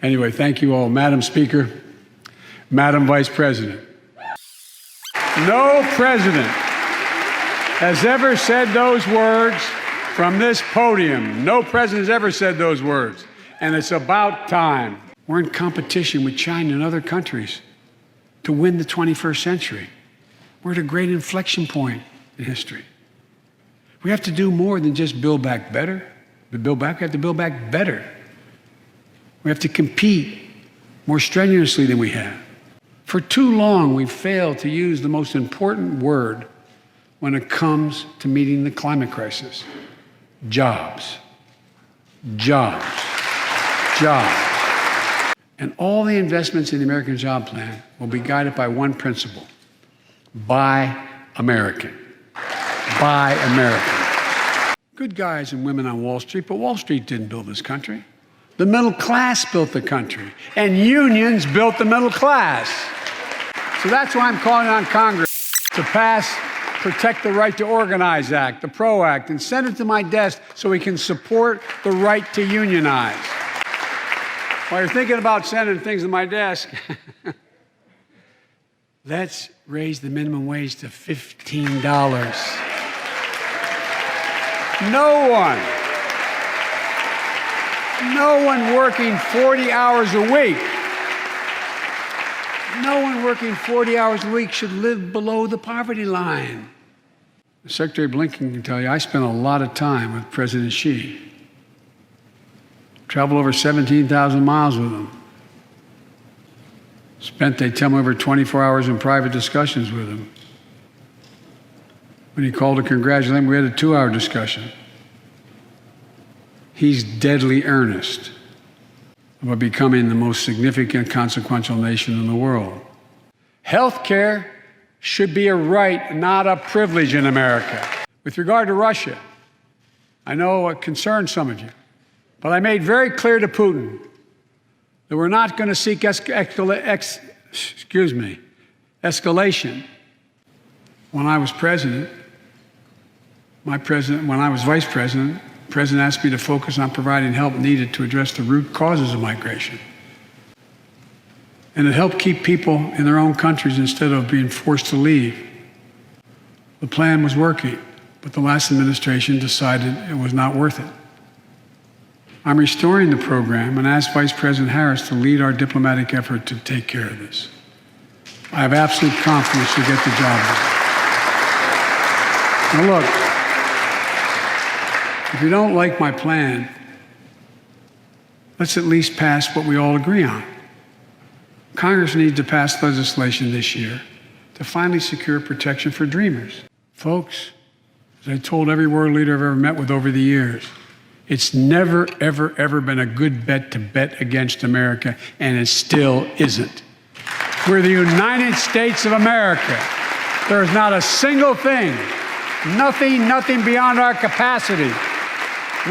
Anyway, thank you all. Madam Speaker, Madam Vice President. No president has ever said those words from this podium. No president has ever said those words. And it's about time. We're in competition with China and other countries to win the 21st century. We're at a great inflection point in history. We have to do more than just build back better. We have to build back better. We have to compete more strenuously than we have. For too long, we've failed to use the most important word when it comes to meeting the climate crisis: jobs. Jobs. Jobs. And all the investments in the American Job Plan will be guided by one principle: buy American. Buy American. Good guys and women on Wall Street, but Wall Street didn't build this country. The middle class built the country, and unions built the middle class. So that's why I'm calling on Congress to pass Protect the Right to Organize Act, the PRO Act, and send it to my desk so we can support the right to unionize. While you're thinking about sending things to my desk, let's raise the minimum wage to $15. No one working 40 hours a week, no one working 40 hours a week should live below the poverty line. Secretary Blinken can tell you, I spent a lot of time with President Xi. Traveled over 17,000 miles with him. Spent, they tell me, over 24 hours in private discussions with him. When he called to congratulate him, we had a 2-hour discussion. He's deadly earnest about becoming the most significant, consequential nation in the world. Health care should be a right, not a privilege in America. With regard to Russia, I know it concerns some of you, but I made very clear to Putin that we're not going to seek escalation. When I was president, when I was vice president, the president asked me to focus on providing help needed to address the root causes of migration. And it helped keep people in their own countries instead of being forced to leave. The plan was working, but the last administration decided it was not worth it. I'm restoring the program and asked Vice President Harris to lead our diplomatic effort to take care of this. I have absolute confidence she'll get the job done. Now look, if you don't like my plan, let's at least pass what we all agree on. Congress needs to pass legislation this year to finally secure protection for dreamers. Folks, as I told every world leader I've ever met with over the years, it's never, ever, ever been a good bet to bet against America, and it still isn't. We're the United States of America. There's not a single thing, nothing beyond our capacity.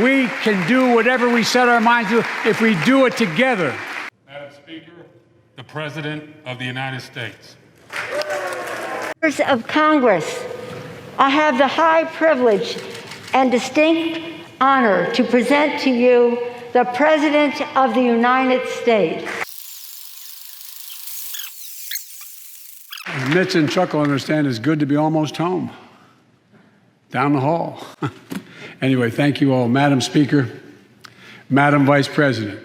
We can do whatever we set our minds to if we do it together. Madam Speaker, the President of the United States. Members of Congress, I have the high privilege and distinct honor to present to you the President of the United States. As Mitch and Chuck will understand, it's good to be almost home. Down the hall. Anyway, thank you all. Madam Speaker, Madam Vice President.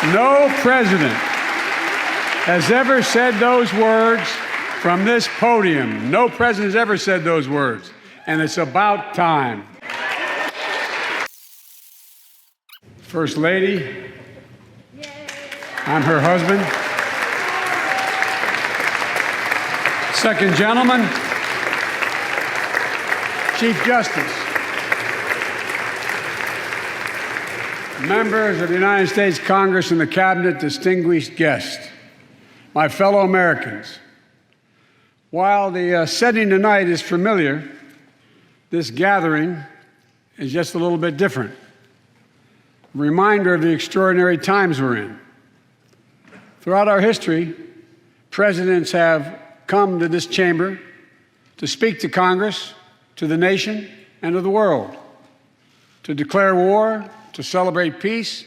No president has ever said those words from this podium. No president has ever said those words. And it's about time. First Lady, I'm her husband. Second Gentleman, Chief Justice, members of the United States Congress and the Cabinet, distinguished guests, my fellow Americans. While the setting tonight is familiar, this gathering is just a little bit different. A reminder of the extraordinary times we're in. Throughout our history, presidents have come to this chamber to speak to Congress, to the nation, and to the world, to declare war, to celebrate peace,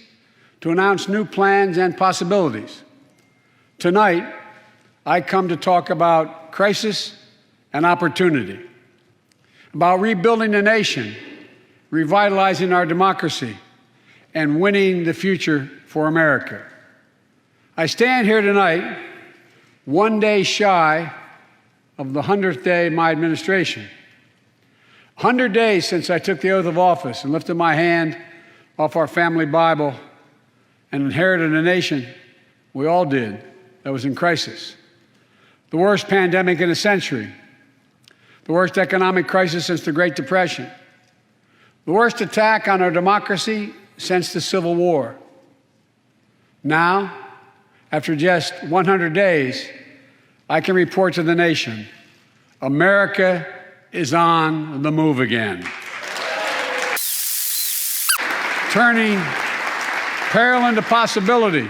to announce new plans and possibilities. Tonight, I come to talk about crisis and opportunity, about rebuilding the nation, revitalizing our democracy, and winning the future for America. I stand here tonight, one day shy of the 100th day of my administration. 100 days since I took the oath of office and lifted my hand off our family Bible and inherited a nation, we all did, that was in crisis. The worst pandemic in a century, the worst economic crisis since the Great Depression, the worst attack on our democracy since the Civil War. Now, after just 100 days, I can report to the nation, America is on the move again. Turning peril into possibility,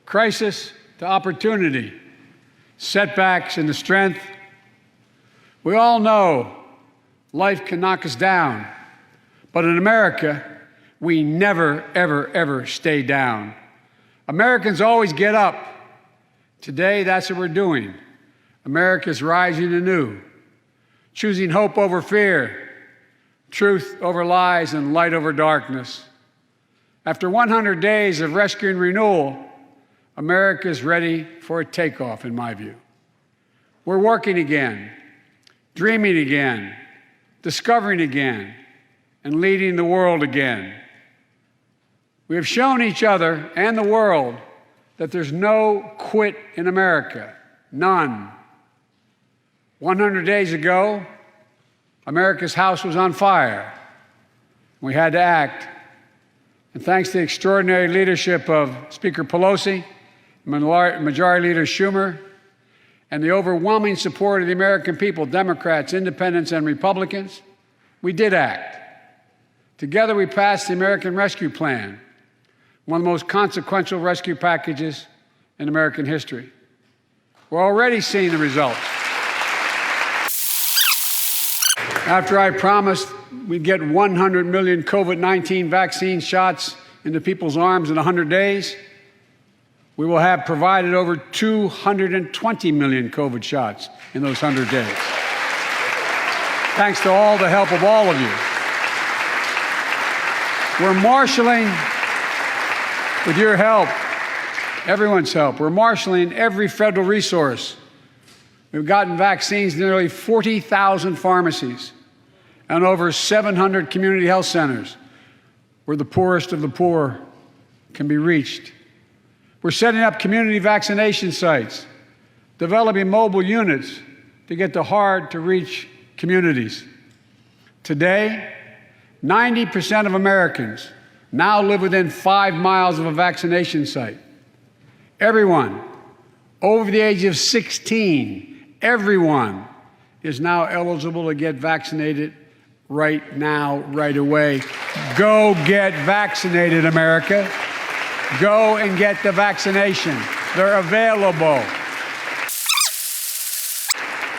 crisis to opportunity, setbacks into strength. We all know life can knock us down, but in America, we never, ever, ever stay down. Americans always get up. Today, that's what we're doing. America's rising anew, choosing hope over fear, truth over lies, and light over darkness. After 100 days of rescue and renewal, America is ready for a takeoff, in my view. We're working again, dreaming again, discovering again, and leading the world again. We have shown each other and the world that there's no quit in America, none. 100 days ago, America's house was on fire. We had to act. And thanks to the extraordinary leadership of Speaker Pelosi, Majority Leader Schumer, and the overwhelming support of the American people, Democrats, Independents, and Republicans, we did act. Together, we passed the American Rescue Plan, one of the most consequential rescue packages in American history. We're already seeing the results. After I promised we'd get 100 million COVID-19 vaccine shots into people's arms in 100 days, we will have provided over 220 million COVID shots in those 100 days. Thanks to all the help of all of you. We're marshaling, with your help, everyone's help, we're marshaling every federal resource. We've gotten vaccines to nearly 40,000 pharmacies and over 700 community health centers where the poorest of the poor can be reached. We're setting up community vaccination sites, developing mobile units to get to hard-to-reach communities. Today, 90% of Americans now live within 5 miles of a vaccination site. Everyone over the age of 16, everyone is now eligible to get vaccinated right now, right away. Go get vaccinated, America. Go and get the vaccination. They're available.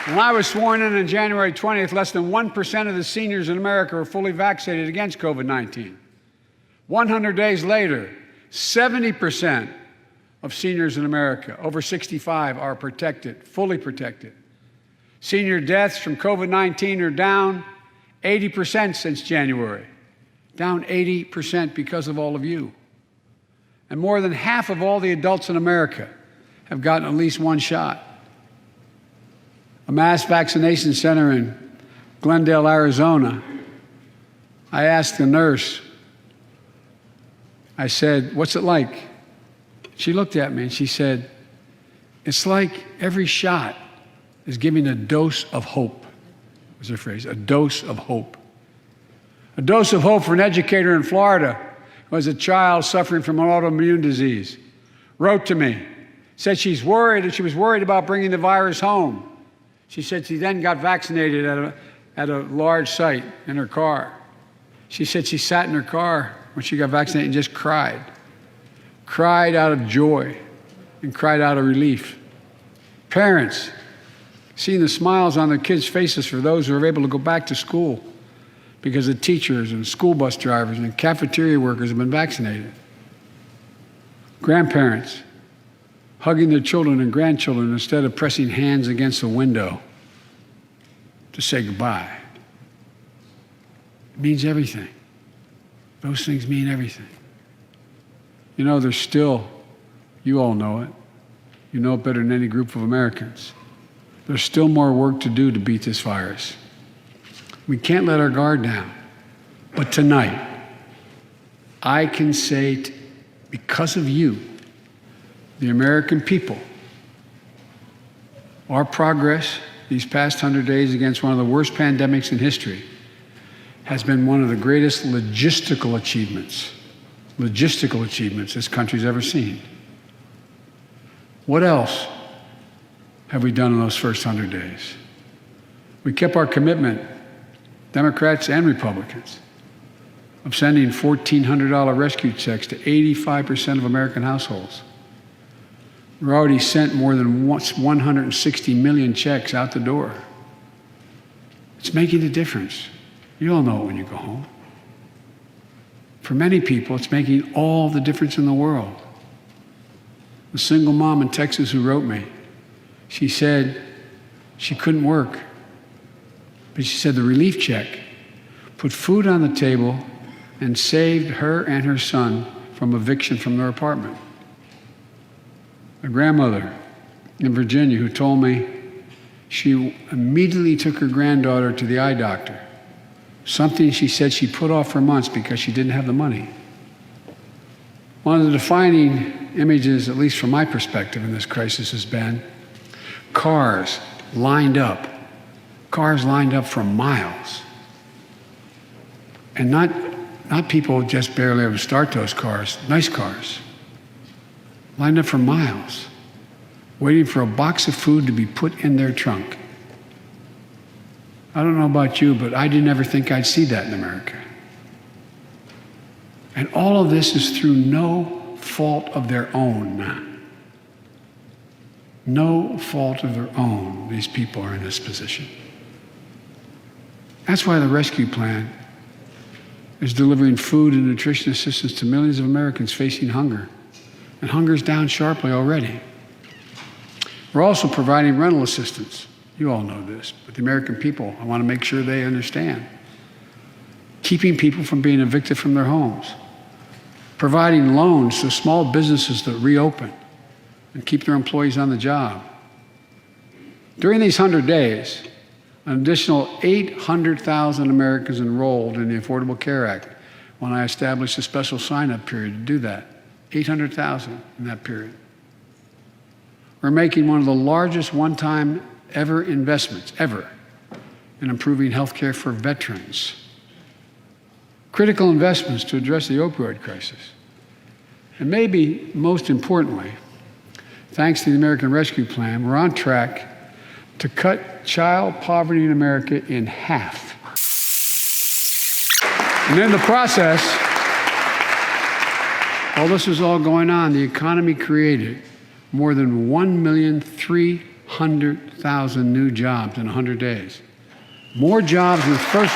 When I was sworn in on January 20th, less than 1% of the seniors in America were fully vaccinated against COVID-19. 100 days later, 70% of seniors in America over 65 are protected, fully protected. Senior deaths from COVID-19 are down 80% since January, down 80% because of all of you. And more than half of all the adults in America have gotten at least one shot. A mass vaccination center in Glendale, Arizona, I asked the nurse, I said, "What's it like?" She looked at me and she said, "It's like every shot is giving a dose of hope," was her phrase, a dose of hope. A dose of hope for an educator in Florida who has a child suffering from an autoimmune disease, wrote to me, said she's worried, and she was worried about bringing the virus home. She said she then got vaccinated at a large site in her car. She said she sat in her car when she got vaccinated and just cried out of joy and cried out of relief. Parents, seeing the smiles on their kids' faces for those who are able to go back to school because the teachers and school bus drivers and cafeteria workers have been vaccinated. grandparents hugging their children and grandchildren instead of pressing hands against a window to say goodbye. It means everything. Those things mean everything. You know, there's still, you all know it, you know it better than any group of Americans, there's still more work to do to beat this virus. We can't let our guard down. But tonight, I can say, because of you, the American people, our progress these past 100 days against one of the worst pandemics in history has been one of the greatest logistical achievements this country's ever seen. What else have we done in those first 100 days? We kept our commitment, Democrats and Republicans, of sending $1,400 rescue checks to 85% of American households. We've already sent more than 160 million checks out the door. It's making a difference. You all know it when you go home. For many people, it's making all the difference in the world. The single mom in Texas who wrote me, she said she couldn't work, but she said the relief check put food on the table and saved her and her son from eviction from their apartment. A grandmother in Virginia who told me she immediately took her granddaughter to the eye doctor, something she said she put off for months because she didn't have the money. One of the defining images, at least from my perspective in this crisis, has been cars lined up for miles. And not people who just barely ever start those cars, nice cars, lined up for miles, waiting for a box of food to be put in their trunk. I don't know about you, but I didn't ever think I'd see that in America. And all of this is through no fault of their own. No fault of their own, these people are in this position. That's why the rescue plan is delivering food and nutrition assistance to millions of Americans facing hunger. And hunger is down sharply already. We're also providing rental assistance. You all know this, but the American people, I want to make sure they understand. Keeping people from being evicted from their homes. Providing loans to small businesses that reopen and keep their employees on the job. During these 100 days, an additional 800,000 Americans enrolled in the Affordable Care Act when I established a special sign-up period to do that. 800,000 in that period. We're making one of the largest one-time ever investments, ever, in improving health care for veterans. Critical investments to address the opioid crisis. And maybe most importantly, thanks to the American Rescue Plan, we're on track to cut child poverty in America in half. And in the process, while this was all going on, the economy created more than 1,300,000 new jobs in 100 days. More jobs in the first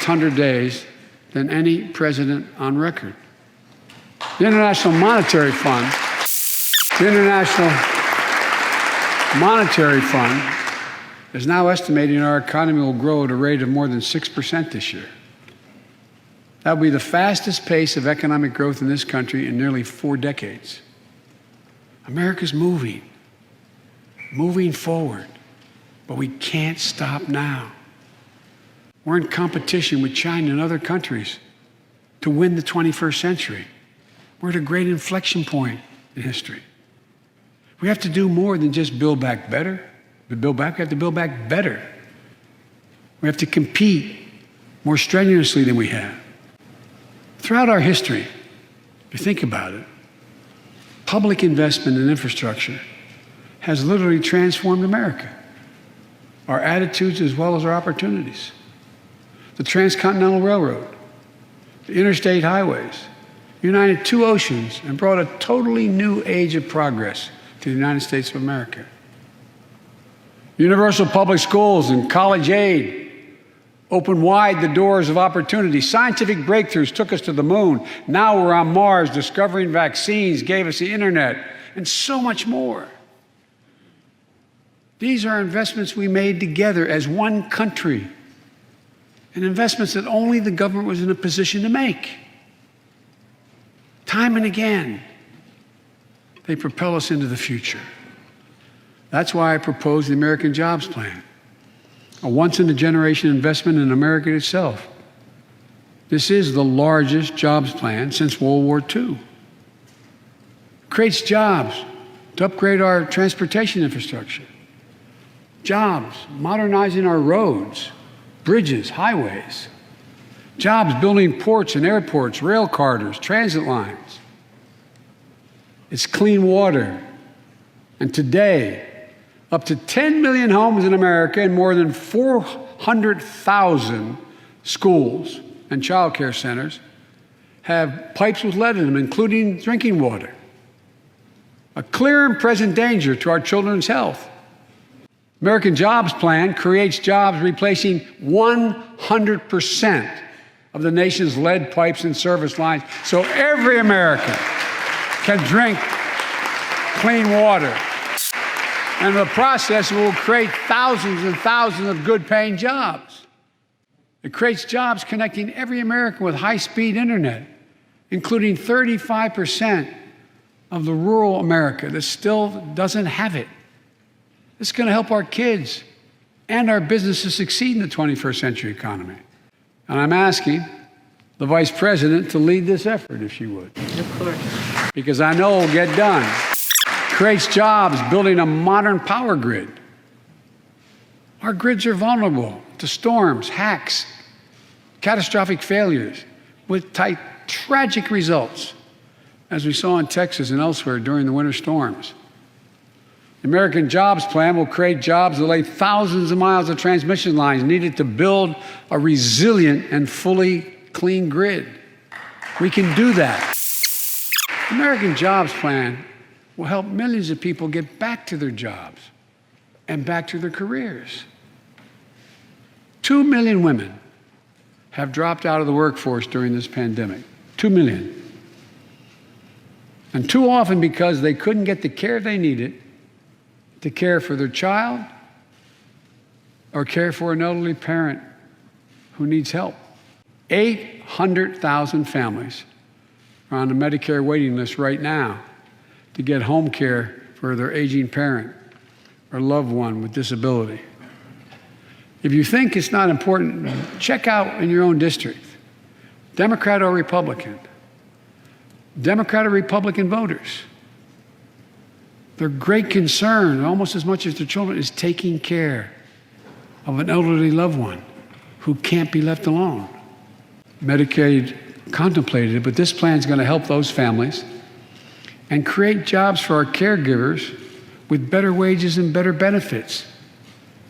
100 days than any president on record. The International Monetary Fund is now estimating our economy will grow at a rate of more than 6% this year. That will be the fastest pace of economic growth in this country in nearly 4 decades. America's moving forward, but we can't stop now. We're in competition with China and other countries to win the 21st century. We're at a great inflection point in history. We have to do more than just build back better. We have to build back better. We have to compete more strenuously than we have. Throughout our history, if you think about it, public investment in infrastructure has literally transformed America, our attitudes as well as our opportunities. The Transcontinental Railroad, the interstate highways, united 2 oceans and brought a totally new age of progress to the United States of America. Universal public schools and college aid opened wide the doors of opportunity. Scientific breakthroughs took us to the moon. Now we're on Mars, discovering vaccines, gave us the internet, and so much more. These are investments we made together as one country, and investments that only the government was in a position to make. Time and again, they propel us into the future. That's why I propose the American Jobs Plan, a once-in-a-generation investment in America itself. This is the largest jobs plan since World War II. It creates jobs to upgrade our transportation infrastructure, jobs modernizing our roads, bridges, highways, jobs building ports and airports, rail corridors, transit lines. It's clean water. And today, up to 10 million homes in America and more than 400,000 schools and child care centers have pipes with lead in them, including drinking water. A clear and present danger to our children's health. American Jobs Plan creates jobs replacing 100% of the nation's lead pipes and service lines so every American can drink clean water. And in the process, it will create thousands and thousands of good-paying jobs. It creates jobs connecting every American with high-speed internet, including 35% of the rural America that still doesn't have it. This is going to help our kids and our businesses succeed in the 21st century economy. And I'm asking the Vice President to lead this effort, if she would. Of course. Because I know it'll get done. Creates jobs building a modern power grid. Our grids are vulnerable to storms, hacks, catastrophic failures with tragic results, as we saw in Texas and elsewhere during the winter storms. The American Jobs Plan will create jobs that lay thousands of miles of transmission lines needed to build a resilient and fully clean grid. We can do that. The American Jobs Plan will help millions of people get back to their jobs and back to their careers. 2 million women have dropped out of the workforce during this pandemic. 2 million. And too often because they couldn't get the care they needed to care for their child or care for an elderly parent who needs help. 800,000 families are on the Medicare waiting list right now to get home care for their aging parent or loved one with disability. If you think it's not important, check out in your own district, Democrat or Republican. Democrat or Republican voters. Their great concern, almost as much as their children, is taking care of an elderly loved one who can't be left alone. Medicaid contemplated it, but this plan is going to help those families and create jobs for our caregivers with better wages and better benefits,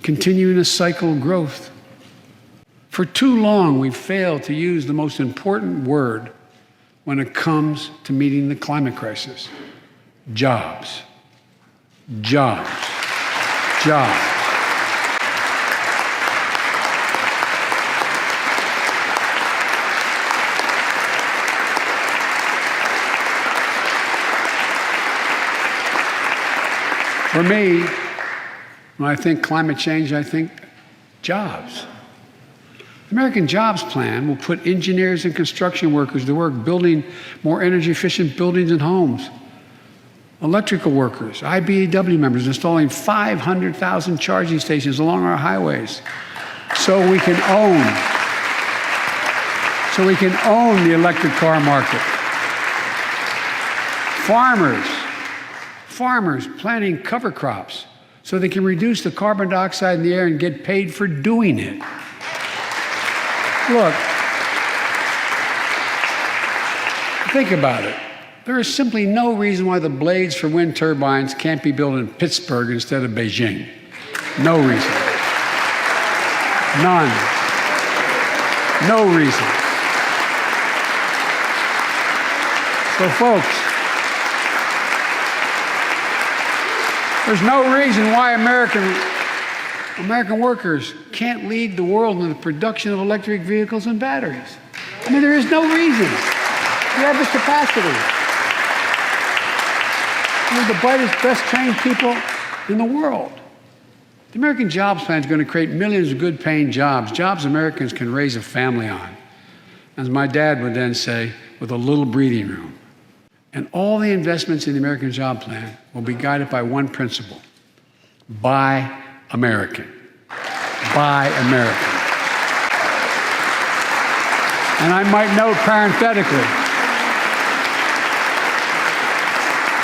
continuing a cycle of growth. For too long, we've failed to use the most important word when it comes to meeting the climate crisis: jobs. Jobs. Jobs. For me, when I think climate change, I think jobs. The American Jobs Plan will put engineers and construction workers to work building more energy-efficient buildings and homes. Electrical workers, IBEW members installing 500,000 charging stations along our highways so we can own the electric car market. Farmers planting cover crops so they can reduce the carbon dioxide in the air and get paid for doing it. Look, think about it. There is simply no reason why the blades for wind turbines can't be built in Pittsburgh instead of Beijing. No reason. None. No reason. So, folks, there's no reason why American workers can't lead the world in the production of electric vehicles and batteries. I mean, there is no reason. We have the capacity. We're the brightest, best trained people in the world. The American Jobs Plan is going to create millions of good-paying jobs, jobs Americans can raise a family on. As my dad would then say, with a little breathing room. And all the investments in the American Job Plan will be guided by one principle: buy American. Buy American. And I might note parenthetically,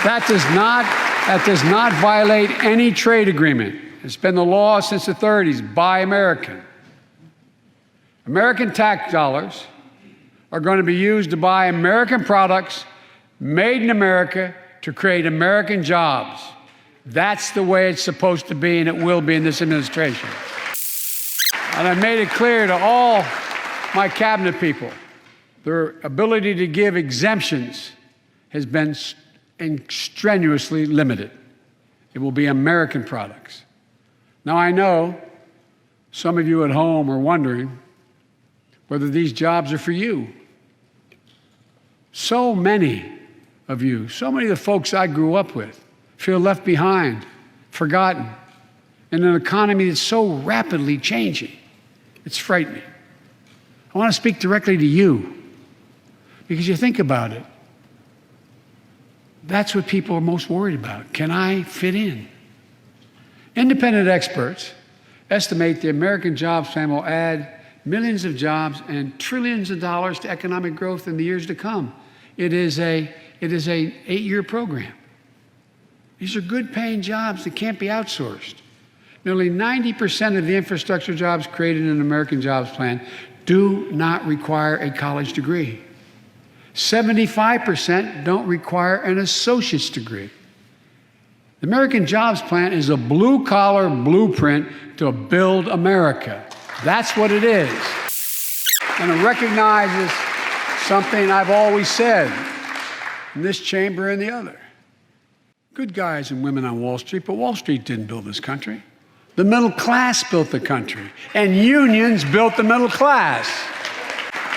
that does not violate any trade agreement. It's been the law since the 30s, buy American. American tax dollars are going to be used to buy American products made in America to create American jobs. That's the way it's supposed to be, and it will be in this administration. And I made it clear to all my cabinet people, their ability to give exemptions has been strenuously limited. It will be American products. Now, I know some of you at home are wondering whether these jobs are for you. So many of you, so many of the folks I grew up with, feel left behind, forgotten, in an economy that's so rapidly changing. It's frightening. I want to speak directly to you, because you think about it. That's what people are most worried about. Can I fit in? Independent experts estimate the American Jobs Plan will add millions of jobs and trillions of dollars to economic growth in the years to come. It is an 8-year program. These are good-paying jobs that can't be outsourced. Nearly 90% of the infrastructure jobs created in the American Jobs Plan do not require a college degree. 75% don't require an associate's degree. The American Jobs Plan is a blue-collar blueprint to build America. That's what it is. And it recognizes something I've always said in this chamber and the other. Good guys and women on Wall Street, but Wall Street didn't build this country. The middle class built the country, and unions built the middle class.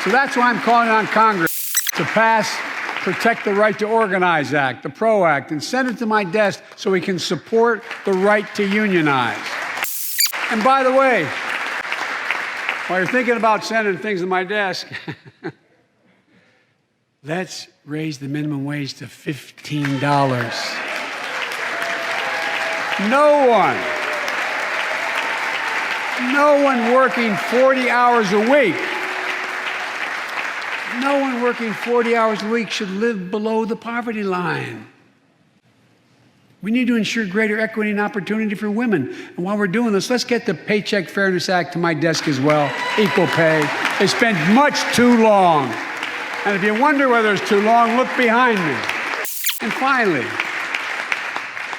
So that's why I'm calling on Congress to pass Protect the Right to Organize Act, the PRO Act, and send it to my desk so we can support the right to unionize. And by the way, while you're thinking about sending things to my desk, let's raise the minimum wage to $15. No one working 40 hours a week, no one working 40 hours a week should live below the poverty line. We need to ensure greater equity and opportunity for women. And while we're doing this, let's get the Paycheck Fairness Act to my desk as well, equal pay. It's been much too long. And if you wonder whether it's too long, look behind me. And finally,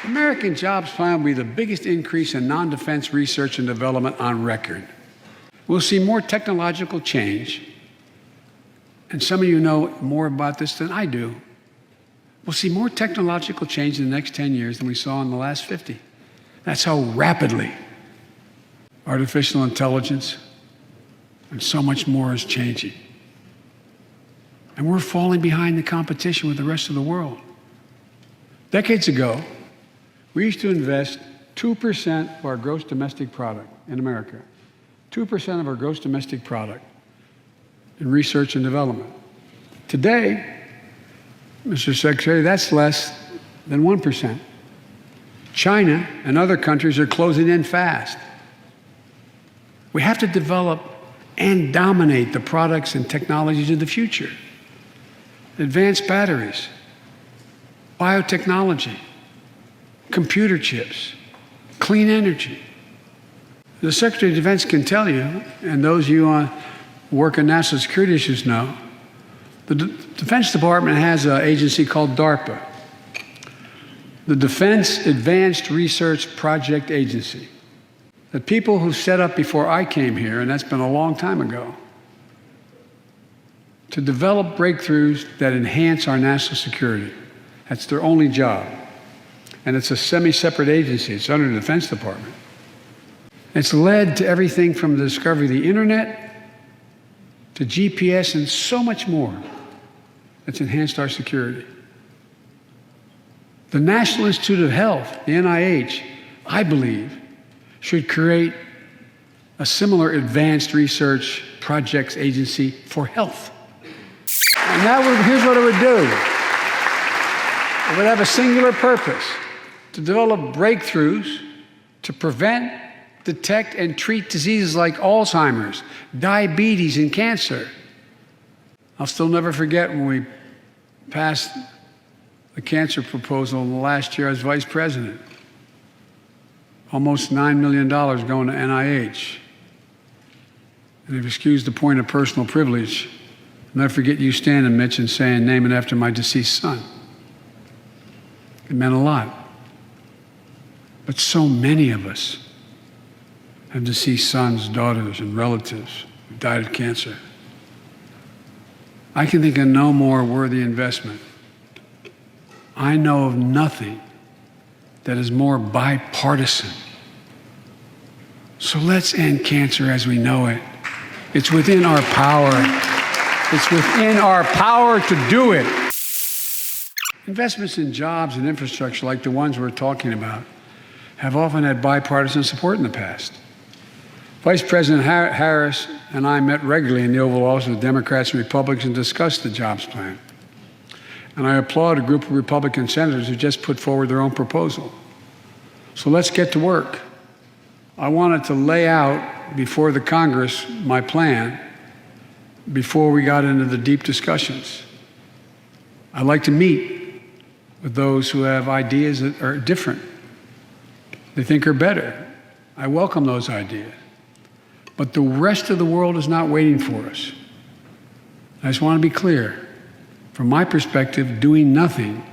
the American Jobs Plan will be the biggest increase in non-defense research and development on record. We'll see more technological change, and some of you know more about this than I do. We'll see more technological change in the next 10 years than we saw in the last 50. That's how rapidly artificial intelligence and so much more is changing. And we're falling behind the competition with the rest of the world. Decades ago, we used to invest 2% of our gross domestic product in America, 2% of our gross domestic product in research and development. Today, Mr. Secretary, that's less than 1%. China and other countries are closing in fast. We have to develop and dominate the products and technologies of the future. Advanced batteries, biotechnology, computer chips, clean energy. The Secretary of Defense can tell you, and those of you who work in national security issues know, the Defense Department has an agency called DARPA, the Defense Advanced Research Project Agency. The people who set up before I came here, and that's been a long time ago, to develop breakthroughs that enhance our national security. That's their only job. And it's a semi-separate agency. It's under the Defense Department. It's led to everything from the discovery of the internet to GPS and so much more that's enhanced our security. The National Institute of Health, the NIH, I believe, should create a similar advanced research projects agency for health. And here's what it would do. It would have a singular purpose: to develop breakthroughs to prevent, detect, and treat diseases like Alzheimer's, diabetes, and cancer. I'll still never forget when we passed the cancer proposal in the last year I was vice president. Almost $9 million going to NIH. And if you excuse the point of personal privilege, I'll never forget you standing, Mitch, and saying, "Name it after my deceased son." It meant a lot. But so many of us have deceased sons, daughters, and relatives who died of cancer. I can think of no more worthy investment. I know of nothing that is more bipartisan. So let's end cancer as we know it. It's within our power. It's within our power to do it. Investments in jobs and infrastructure like the ones we're talking about have often had bipartisan support in the past. Vice President Harris and I met regularly in the Oval Office with Democrats and Republicans and discussed the jobs plan. And I applaud a group of Republican senators who just put forward their own proposal. So let's get to work. I wanted to lay out before the Congress my plan before we got into the deep discussions. I'd like to meet with those who have ideas that are different, they think are better. I welcome those ideas. But the rest of the world is not waiting for us. I just want to be clear. From my perspective, doing nothing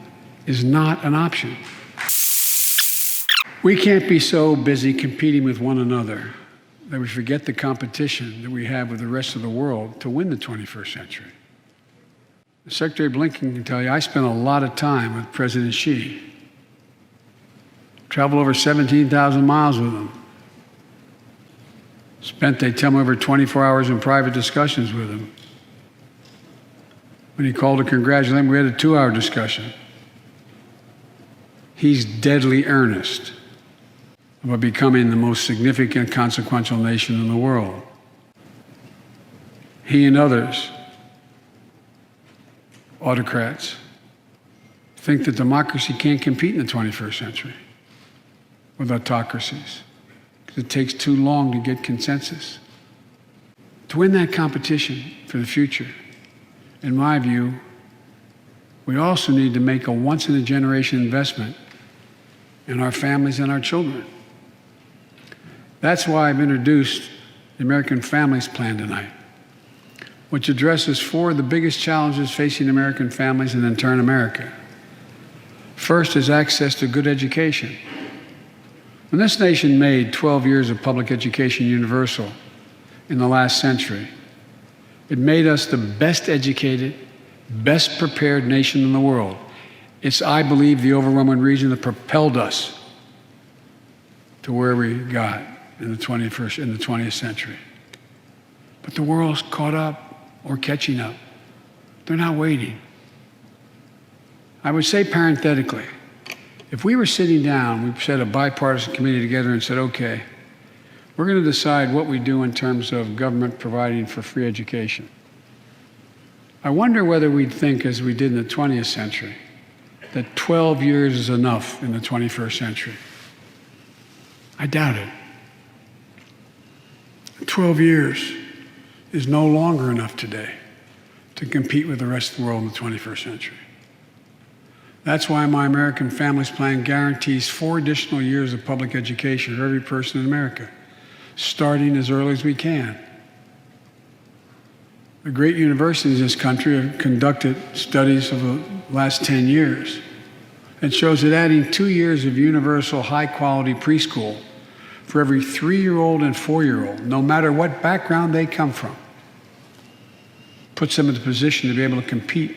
is not an option. We can't be so busy competing with one another that we forget the competition that we have with the rest of the world to win the 21st century. Secretary Blinken can tell you I spent a lot of time with President Xi. Traveled over 17,000 miles with him. Spent, they tell me, over 24 hours in private discussions with him. When he called to congratulate him, we had a 2-hour discussion. He's deadly earnest about becoming the most significant, consequential nation in the world. He and others, autocrats, think that democracy can't compete in the 21st century with autocracies because it takes too long to get consensus. To win that competition for the future, in my view, we also need to make a once-in-a-generation investment in our families and our children. That's why I've introduced the American Families Plan tonight, which addresses 4 of the biggest challenges facing American families and in turn America. First is access to good education. When this nation made 12 years of public education universal in the last century, it made us the best educated, best prepared nation in the world. It's, I believe, the overwhelming reason that propelled us to where we got in the 20th century. But the world's caught up or catching up. They're not waiting. I would say parenthetically, if we were sitting down, we set a bipartisan committee together and said, okay, we're going to decide what we do in terms of government providing for free education. I wonder whether we'd think, as we did in the 20th century, that 12 years is enough in the 21st century. I doubt it. 12 years is no longer enough today to compete with the rest of the world in the 21st century. That's why my American Families Plan guarantees 4 additional years of public education for every person in America, starting as early as we can. The great universities in this country have conducted studies of the last 10 years. It shows that adding 2 years of universal high-quality preschool for every 3-year-old and 4-year-old, no matter what background they come from, puts them in the position to be able to compete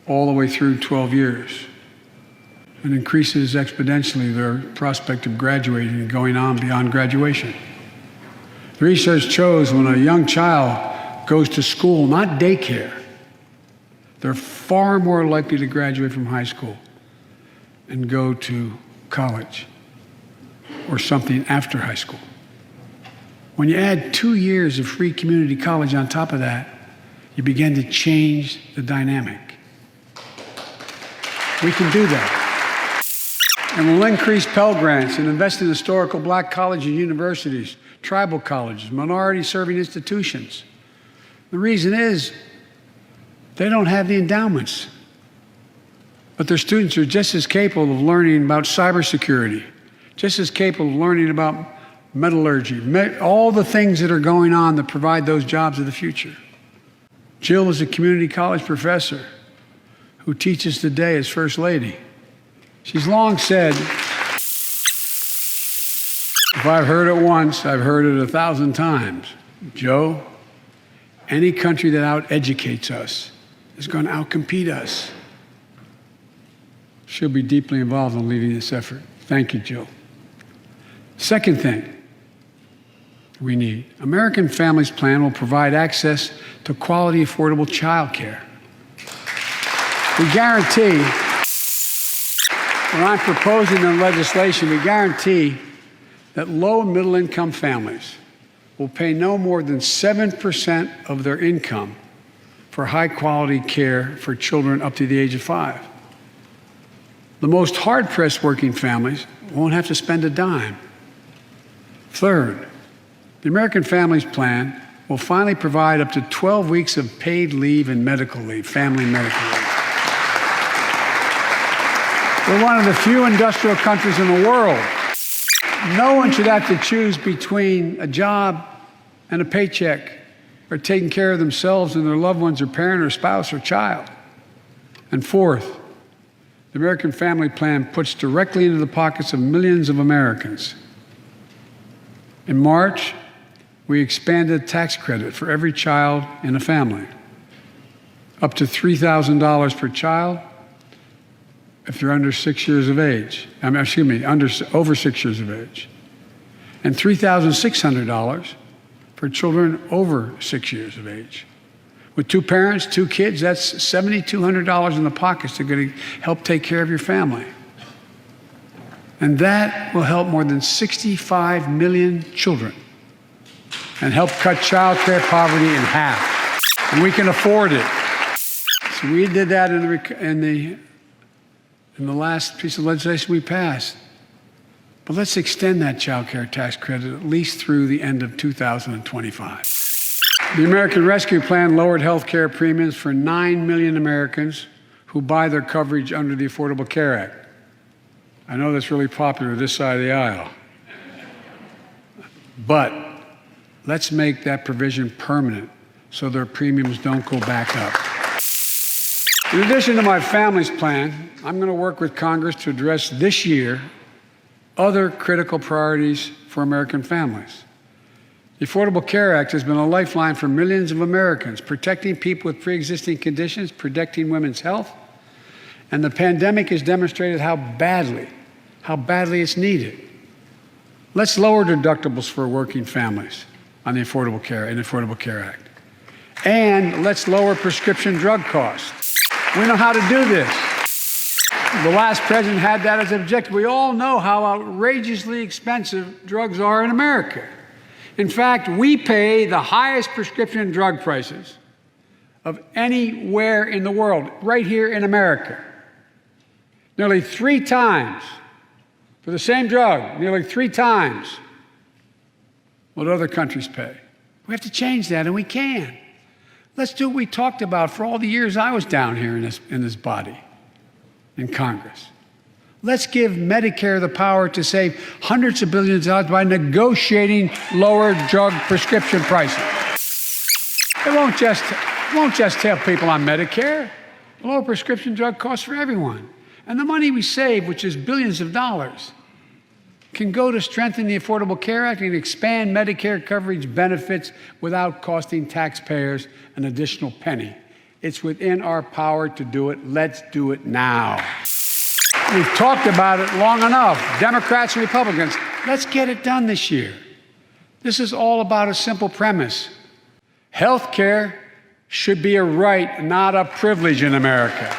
all the way through 12 years. and increases exponentially their prospect of graduating and going on beyond graduation. The research shows when a young child goes to school, not daycare, they're far more likely to graduate from high school and go to college or something after high school. When you add 2 years of free community college on top of that, you begin to change the dynamic. We can do that. And we'll increase Pell Grants and invest in historical black colleges and universities, tribal colleges, minority-serving institutions. The reason is they don't have the endowments. But their students are just as capable of learning about cybersecurity, just as capable of learning about metallurgy, all the things that are going on that provide those jobs of the future. Jill is a community college professor who teaches today as First Lady. She's long said, if I've heard it once, I've heard it 1,000 times. Joe, any country that out-educates us is going to out-compete us. She'll be deeply involved in leading this effort. Thank you, Jill. Second thing we need, American Families Plan will provide access to quality, affordable child care. We guarantee, when I'm proposing the legislation, we guarantee that low and middle income families will pay no more than 7% of their income for high quality care for children up to the age of 5. The most hard-pressed working families won't have to spend a dime. Third, the American Families Plan will finally provide up to 12 weeks of paid leave and medical leave, family medical leave. We're one of the few industrial countries in the world. No one should have to choose between a job and a paycheck or taking care of themselves and their loved ones or parent or spouse or child. And fourth, the American Family Plan puts directly into the pockets of millions of Americans. In March, we expanded tax credit for every child in a family, up to $3,000 per child if they're under 6 years of age. Over 6 years of age. And $3,600 for children over 6 years of age. With 2 parents, 2 kids, that's $7,200 in the pockets that are going to help take care of your family. And that will help more than 65 million children and help cut child care poverty in half. And we can afford it. So we did that in the last piece of legislation we passed. But let's extend that child care tax credit at least through the end of 2025. The American Rescue Plan lowered health care premiums for 9 million Americans who buy their coverage under the Affordable Care Act. I know that's really popular this side of the aisle. But let's make that provision permanent so their premiums don't go back up. In addition to my family's plan, I'm going to work with Congress to address this year other critical priorities for American families. The Affordable Care Act has been a lifeline for millions of Americans, protecting people with pre-existing conditions, protecting women's health, and the pandemic has demonstrated how badly it's needed. Let's lower deductibles for working families on the Affordable Care Act. And let's lower prescription drug costs. We know how to do this. The last president had that as an objective. We all know how outrageously expensive drugs are in America. In fact, we pay the highest prescription drug prices of anywhere in the world, right here in America. Nearly 3 times for the same drug, nearly 3 times what other countries pay. We have to change that, and we can. Let's do what we talked about for all the years I was down here in this body, in Congress. Let's give Medicare the power to save hundreds of billions of dollars by negotiating lower drug prescription prices. It won't just help people on Medicare. Lower prescription drug costs for everyone. And the money we save, which is billions of dollars, can go to strengthen the Affordable Care Act and expand Medicare coverage benefits without costing taxpayers an additional penny. It's within our power to do it. Let's do it now. We've talked about it long enough, Democrats and Republicans. Let's get it done this year. This is all about a simple premise. Health care should be a right, not a privilege in America.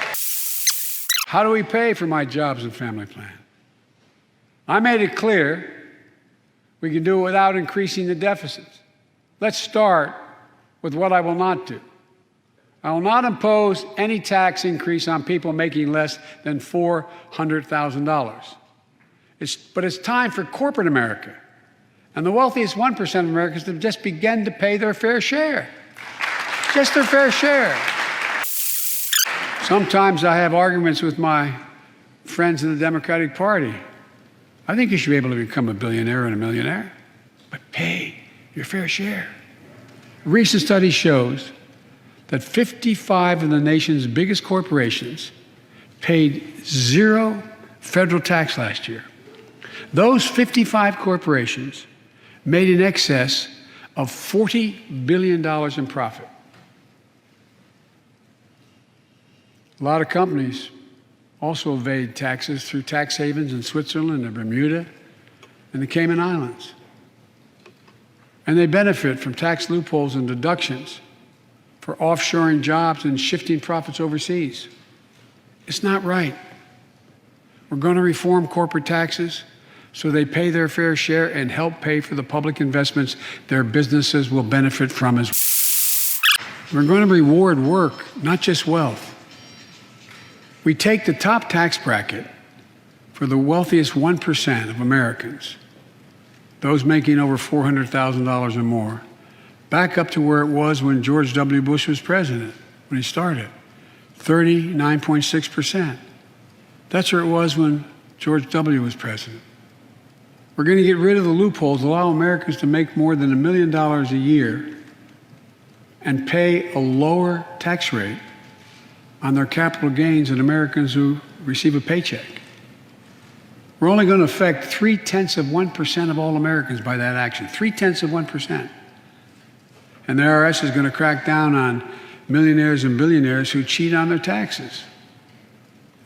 How do we pay for my jobs and family plan? I made it clear we can do it without increasing the deficits. Let's start with what I will not do. I will not impose any tax increase on people making less than $400,000. But it's time for corporate America and the wealthiest 1% of Americans to just begin to pay their fair share. Just their fair share. Sometimes I have arguments with my friends in the Democratic Party. I think you should be able to become a billionaire and a millionaire, but pay your fair share. A recent study shows that 55 of the nation's biggest corporations paid zero federal tax last year. Those 55 corporations made in excess of $40 billion in profit. A lot of companies also evade taxes through tax havens in Switzerland and Bermuda and the Cayman Islands. And they benefit from tax loopholes and deductions for offshoring jobs and shifting profits overseas. It's not right. We're going to reform corporate taxes so they pay their fair share and help pay for the public investments their businesses will benefit from as well. We're going to reward work, not just wealth. We take the top tax bracket for the wealthiest 1% of Americans, those making over $400,000 or more, back up to where it was when George W. Bush was president, when he started, 39.6%. That's where it was when George W. was president. We're going to get rid of the loopholes, allow Americans to make more than $1 million a year and pay a lower tax rate on their capital gains than Americans who receive a paycheck. We're only going to affect 0.3% of all Americans by that action, 0.3%. And the IRS is going to crack down on millionaires and billionaires who cheat on their taxes.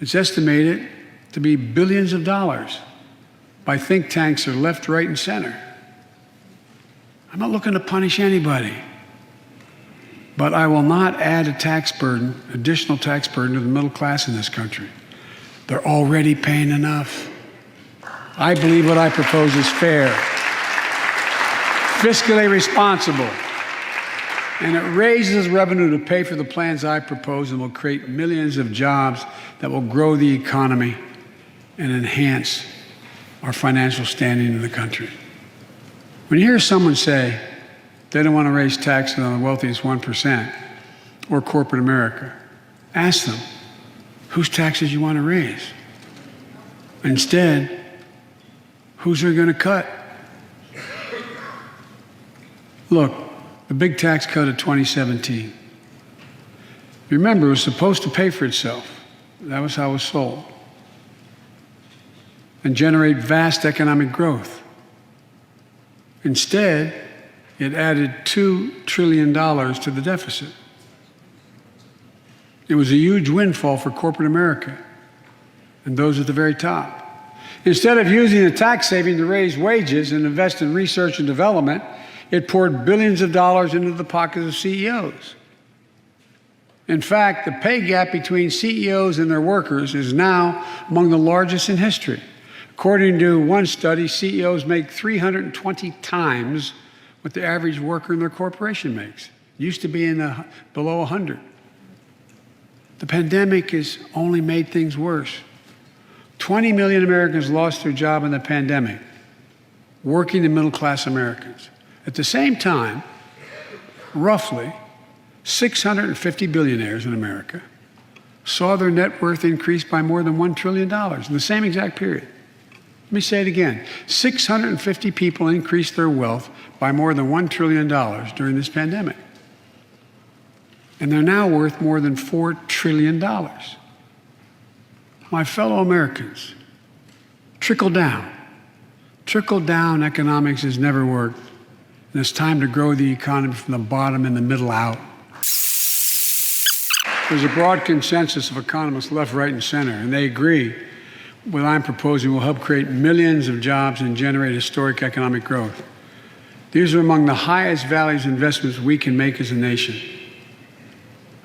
It's estimated to be billions of dollars by think tanks that are left, right, and center. I'm not looking to punish anybody, but I will not add a tax burden, additional tax burden to the middle class in this country. They're already paying enough. I believe what I propose is fair, fiscally responsible, and it raises revenue to pay for the plans I propose and will create millions of jobs that will grow the economy and enhance our financial standing in the country. When you hear someone say they don't want to raise taxes on the wealthiest 1% or corporate America, ask them whose taxes you want to raise. Instead, who's they're going to cut? Look, the big tax cut of 2017. Remember, it was supposed to pay for itself. That was how it was sold. And generate vast economic growth. Instead, it added $2 trillion to the deficit. It was a huge windfall for corporate America and those at the very top. Instead of using the tax saving to raise wages and invest in research and development, it poured billions of dollars into the pockets of CEOs. In fact, the pay gap between CEOs and their workers is now among the largest in history. According to one study, CEOs make 320 times what the average worker in their corporation makes. It used to be below 100. The pandemic has only made things worse. 20 million Americans lost their job in the pandemic, working and middle-class Americans. At the same time, roughly 650 billionaires in America saw their net worth increase by more than $1 trillion in the same exact period. Let me say it again. 650 people increased their wealth by more than $1 trillion during this pandemic. And they're now worth more than $4 trillion. My fellow Americans, trickle down. Trickle down economics has never worked. And it's time to grow the economy from the bottom and the middle out. There's a broad consensus of economists left, right, and center, and they agree what I'm proposing will help create millions of jobs and generate historic economic growth. These are among the highest values investments we can make as a nation.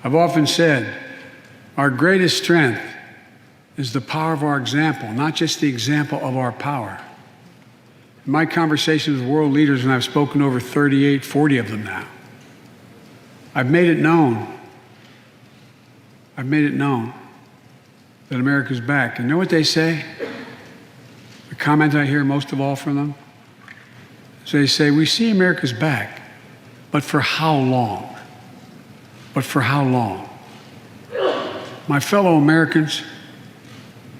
I've often said our greatest strength is the power of our example, not just the example of our power. In my conversations with world leaders, and I've spoken to over 38, 40 of them now, I've made it known that America's back. And you know what they say? The comment I hear most of all from them is they say, we see America's back, but for how long? But for how long? My fellow Americans,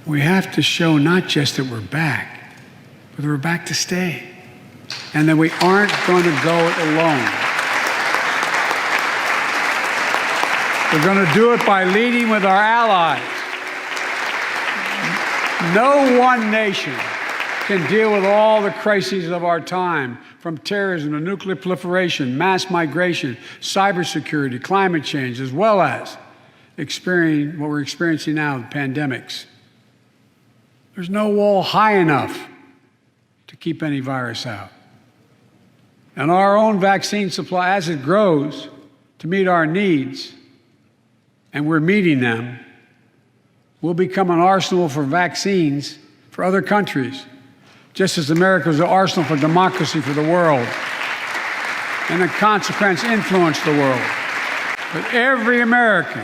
we have to show not just that we're back, but that we're back to stay, and that we aren't going to go it alone. We're going to do it by leading with our allies. No one nation can deal with all the crises of our time, from terrorism to nuclear proliferation, mass migration, cybersecurity, climate change, as well as what we're experiencing now, the pandemics. There's no wall high enough to keep any virus out. And our own vaccine supply, as it grows to meet our needs, and we're meeting them, will become an arsenal for vaccines for other countries, just as America is an arsenal for democracy for the world, and in consequence influence the world. But every American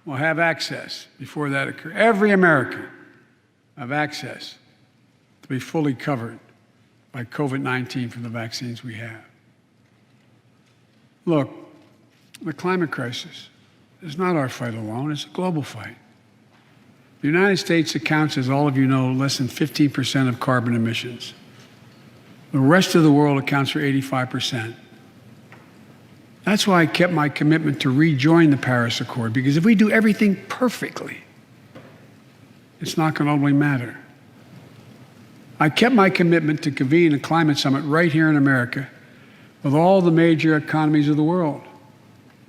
will have access before that occurs. Every American will have access to be fully covered by COVID-19 from the vaccines we have. Look, the climate crisis is not our fight alone, it's a global fight. The United States accounts, as all of you know, less than 15% of carbon emissions. The rest of the world accounts for 85%. That's why I kept my commitment to rejoin the Paris Accord, because if we do everything perfectly, it's not going to ultimately matter. I kept my commitment to convene a climate summit right here in America with all the major economies of the world: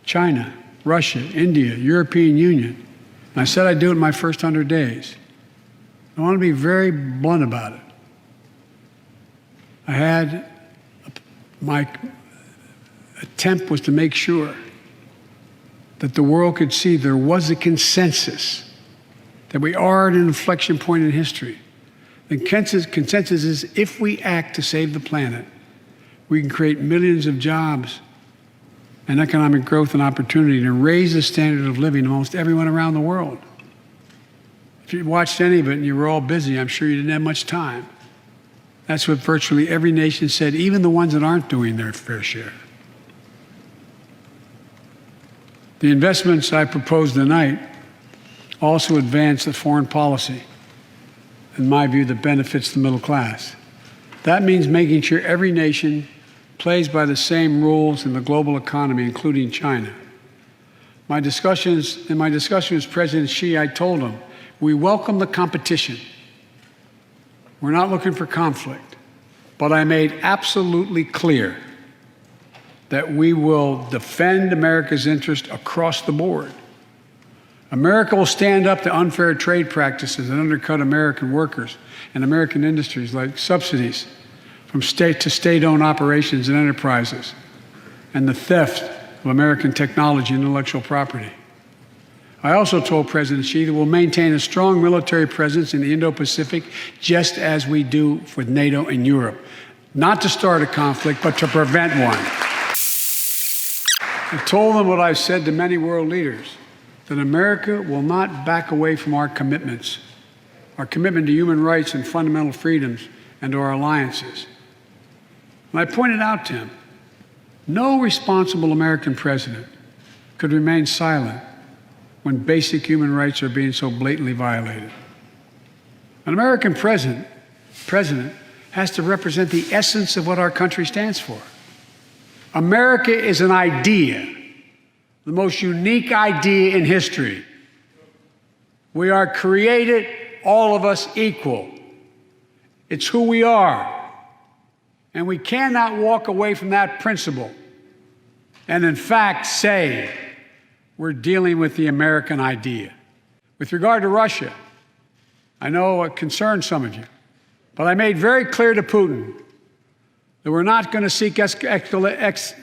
China, Russia, India, European Union. And I said I'd do it in my first 100 days. I want to be very blunt about it. My attempt was to make sure that the world could see there was a consensus, that we are at an inflection point in history. The consensus is if we act to save the planet, we can create millions of jobs and economic growth and opportunity to raise the standard of living of almost everyone around the world. If you watched any of it and you were all busy, I'm sure you didn't have much time. That's what virtually every nation said, even the ones that aren't doing their fair share. The investments I proposed tonight also advance the foreign policy, in my view, that benefits the middle class. That means making sure every nation plays by the same rules in the global economy, including China. In my discussion with President Xi, I told him, we welcome the competition. We're not looking for conflict. But I made absolutely clear that we will defend America's interest across the board. America will stand up to unfair trade practices that undercut American workers and American industries, like subsidies from state to state-owned operations and enterprises, and the theft of American technology and intellectual property. I also told President Xi that we'll maintain a strong military presence in the Indo-Pacific, just as we do with NATO and Europe, not to start a conflict, but to prevent one. I told them what I've said to many world leaders, that America will not back away from our commitments, our commitment to human rights and fundamental freedoms, and to our alliances. And I pointed out to him, no responsible American president could remain silent when basic human rights are being so blatantly violated. An American president has to represent the essence of what our country stands for. America is an idea, the most unique idea in history. We are created, all of us, equal. It's who we are. And we cannot walk away from that principle and, in fact, say we're dealing with the American idea. With regard to Russia, I know it concerns some of you, but I made very clear to Putin that we're not going to seek escalation,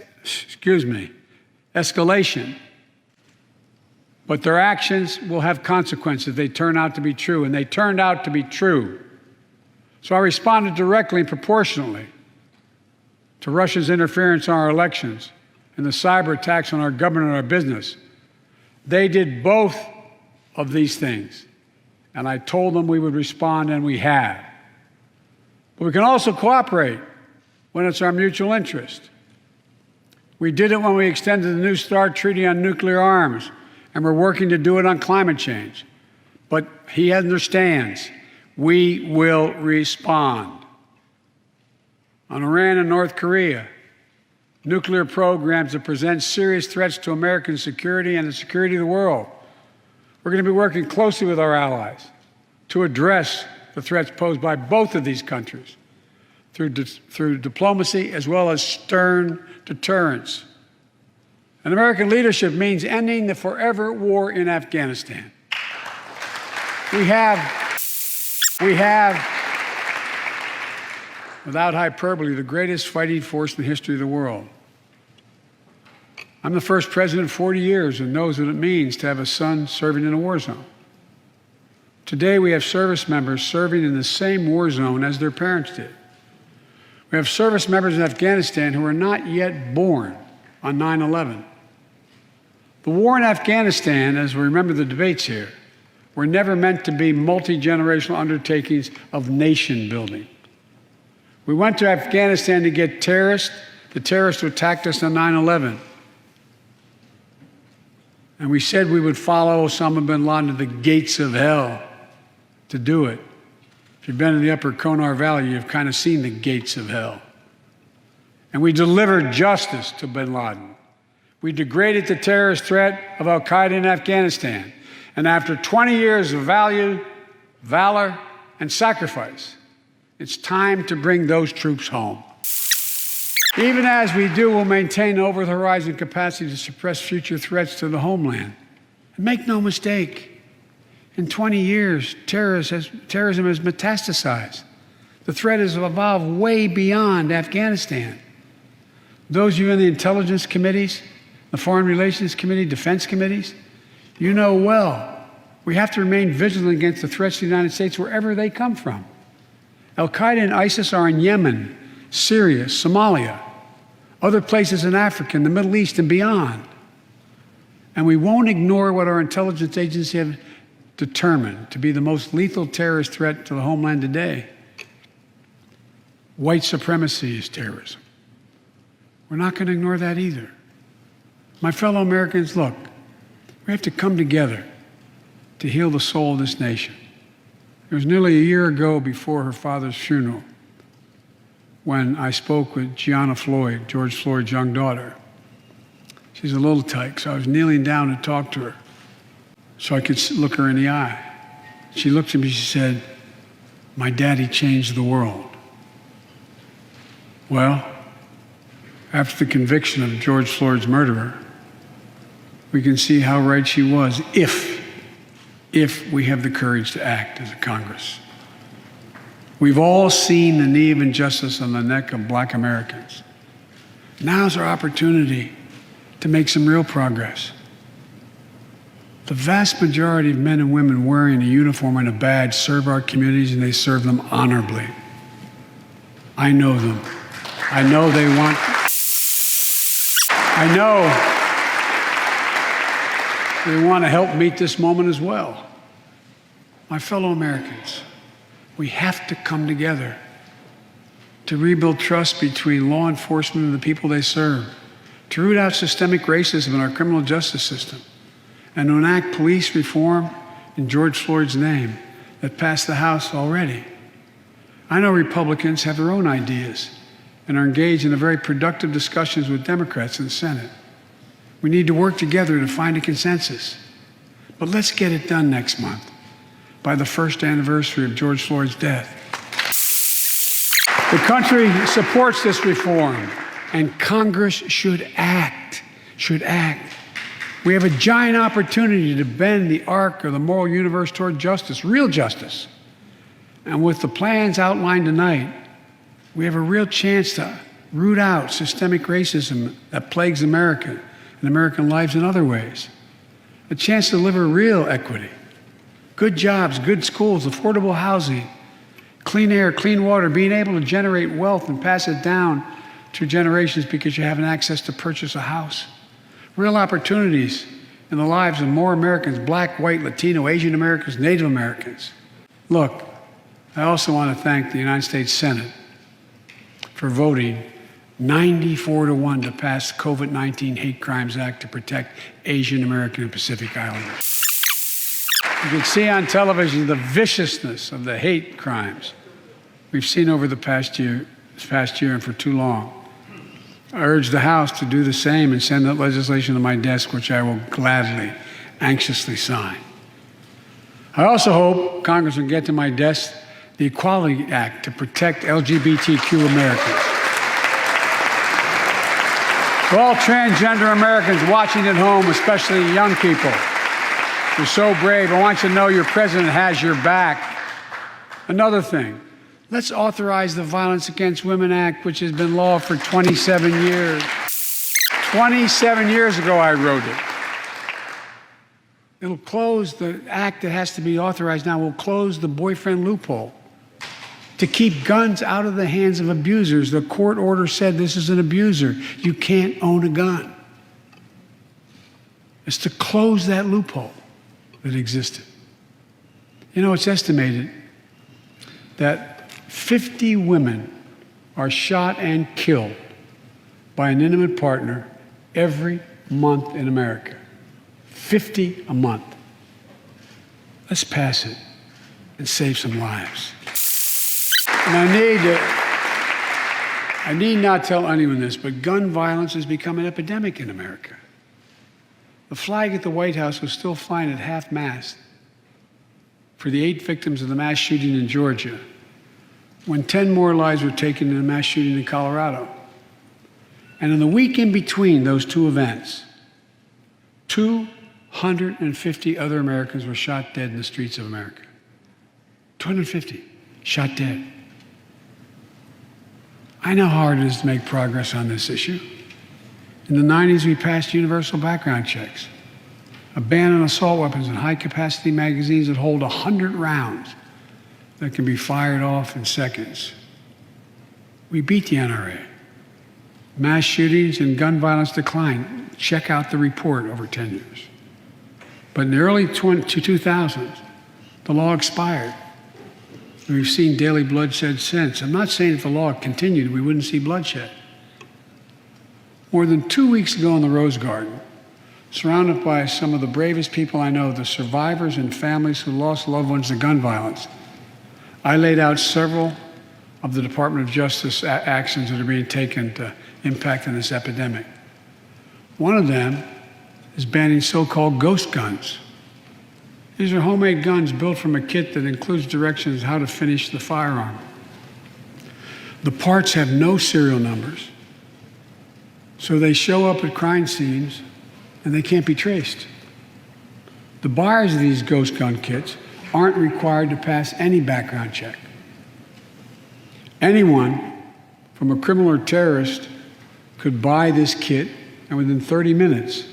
but their actions will have consequences. They turn out to be true, and they turned out to be true. So I responded directly and proportionately to Russia's interference in our elections and the cyber attacks on our government and our business. They did both of these things, and I told them we would respond, and we have. But we can also cooperate when it's our mutual interest. We did it when we extended the New START Treaty on nuclear arms, and we're working to do it on climate change. But he understands we will respond. On Iran and North Korea, nuclear programs that present serious threats to American security and the security of the world. We're going to be working closely with our allies to address the threats posed by both of these countries through diplomacy as well as stern deterrence. And American leadership means ending the forever war in Afghanistan. We have, without hyperbole, the greatest fighting force in the history of the world. I'm the first president in 40 years who knows what it means to have a son serving in a war zone. Today, we have service members serving in the same war zone as their parents did. We have service members in Afghanistan who are not yet born on 9/11. The war in Afghanistan, as we remember the debates here, were never meant to be multi-generational undertakings of nation building. We went to Afghanistan to get the terrorists who attacked us on 9/11. And we said we would follow Osama bin Laden to the gates of hell to do it. If you've been in the upper Konar Valley, you've kind of seen the gates of hell. And we delivered justice to bin Laden. We degraded the terrorist threat of al-Qaeda in Afghanistan. And after 20 years of valor, and sacrifice, it's time to bring those troops home. Even as we do, we'll maintain over-the-horizon capacity to suppress future threats to the homeland. And make no mistake, in 20 years, terrorism has metastasized. The threat has evolved way beyond Afghanistan. Those of you in the intelligence committees, the foreign relations committee, defense committees, you know well, we have to remain vigilant against the threats to the United States wherever they come from. Al-Qaeda and ISIS are in Yemen, Syria, Somalia, other places in Africa, in the Middle East, and beyond. And we won't ignore what our intelligence agencies have determined to be the most lethal terrorist threat to the homeland today. White supremacy is terrorism. We're not going to ignore that either. My fellow Americans, look, we have to come together to heal the soul of this nation. It was nearly a year ago before her father's funeral when I spoke with Gianna Floyd, George Floyd's young daughter. She's a little tyke, so I was kneeling down to talk to her so I could look her in the eye. She looked at me, she said, "My daddy changed the world." Well, after the conviction of George Floyd's murderer, we can see how right she was if we have the courage to act as a Congress. We've all seen the knee of injustice on the neck of Black Americans. Now's our opportunity to make some real progress. The vast majority of men and women wearing a uniform and a badge serve our communities, and they serve them honorably. I know them. I know they want. I know they want to help meet this moment as well. My fellow Americans, we have to come together to rebuild trust between law enforcement and the people they serve, to root out systemic racism in our criminal justice system, and to enact police reform in George Floyd's name that passed the House already. I know Republicans have their own ideas and are engaged in very productive discussions with Democrats in the Senate. We need to work together to find a consensus. But let's get it done next month, by the first anniversary of George Floyd's death. The country supports this reform, and Congress should act. We have a giant opportunity to bend the arc of the moral universe toward justice, real justice. And with the plans outlined tonight, we have a real chance to root out systemic racism that plagues America and American lives in other ways. A chance to deliver real equity, good jobs, good schools, affordable housing, clean air, clean water, being able to generate wealth and pass it down through generations because you have access to purchase a house. Real opportunities in the lives of more Americans, Black, white, Latino, Asian Americans, Native Americans. Look, I also want to thank the United States Senate for voting 94-1 to pass the COVID-19 Hate Crimes Act to protect Asian American and Pacific Islanders. You can see on television the viciousness of the hate crimes we've seen over the past year and for too long. I urge the House to do the same and send that legislation to my desk, which I will gladly, anxiously sign. I also hope Congress will get to my desk the Equality Act to protect LGBTQ Americans. To all transgender Americans watching at home, especially young people, you're so brave. I want you to know your president has your back. Another thing, let's authorize the Violence Against Women Act, which has been law for 27 years. 27 years ago, I wrote it. It'll close the act that has to be authorized now, will close the boyfriend loophole to keep guns out of the hands of abusers. The court order said this is an abuser. You can't own a gun. It's to close that loophole that existed. You know, it's estimated that 50 women are shot and killed by an intimate partner every month in America. 50 a month. Let's pass it and save some lives. And I need not tell anyone this, but gun violence has become an epidemic in America. The flag at the White House was still flying at half-mast for the 8 victims of the mass shooting in Georgia, when 10 more lives were taken in a mass shooting in Colorado. And in the week in between those two events, 250 other Americans were shot dead in the streets of America. 250 shot dead. I know how hard it is to make progress on this issue. In the 90s, we passed universal background checks, a ban on assault weapons and high-capacity magazines that hold 100 rounds that can be fired off in seconds. We beat the NRA. Mass shootings and gun violence declined. Check out the report over 10 years. But in the early 2000s, the law expired. We've seen daily bloodshed since. I'm not saying if the law continued, we wouldn't see bloodshed. More than 2 weeks ago in the Rose Garden, surrounded by some of the bravest people I know, the survivors and families who lost loved ones to gun violence, I laid out several of the Department of Justice actions that are being taken to impact on this epidemic. One of them is banning so-called ghost guns. These are homemade guns built from a kit that includes directions how to finish the firearm. The parts have no serial numbers, so they show up at crime scenes and they can't be traced. The buyers of these ghost gun kits aren't required to pass any background check. Anyone, from a criminal or terrorist, could buy this kit and within 30 minutes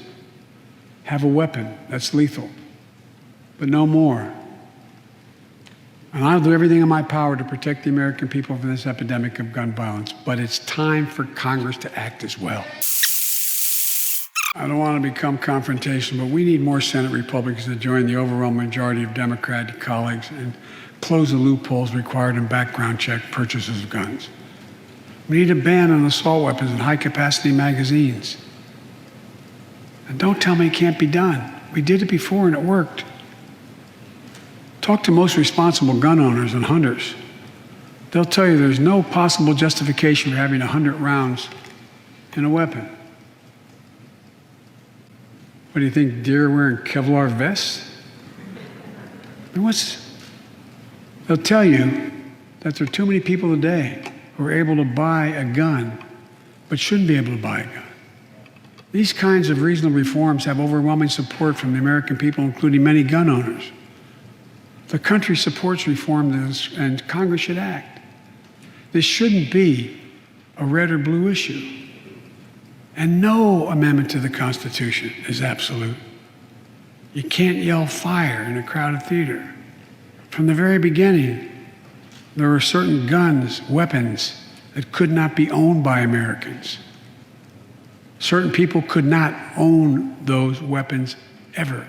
have a weapon that's lethal, but no more. And I'll do everything in my power to protect the American people from this epidemic of gun violence, but it's time for Congress to act as well. I don't want to become confrontational, but we need more Senate Republicans to join the overwhelming majority of Democratic colleagues and close the loopholes required in background check purchases of guns. We need a ban on assault weapons and high-capacity magazines. And don't tell me it can't be done. We did it before and it worked. Talk to most responsible gun owners and hunters. They'll tell you there's no possible justification for having 100 rounds in a weapon. What do you think, deer wearing Kevlar vests? They'll tell you that there are too many people today who are able to buy a gun, but shouldn't be able to buy a gun. These kinds of reasonable reforms have overwhelming support from the American people, including many gun owners. The country supports reform, and Congress should act. This shouldn't be a red or blue issue. And no amendment to the Constitution is absolute. You can't yell fire in a crowded theater. From the very beginning, there were certain guns, weapons, that could not be owned by Americans. Certain people could not own those weapons ever.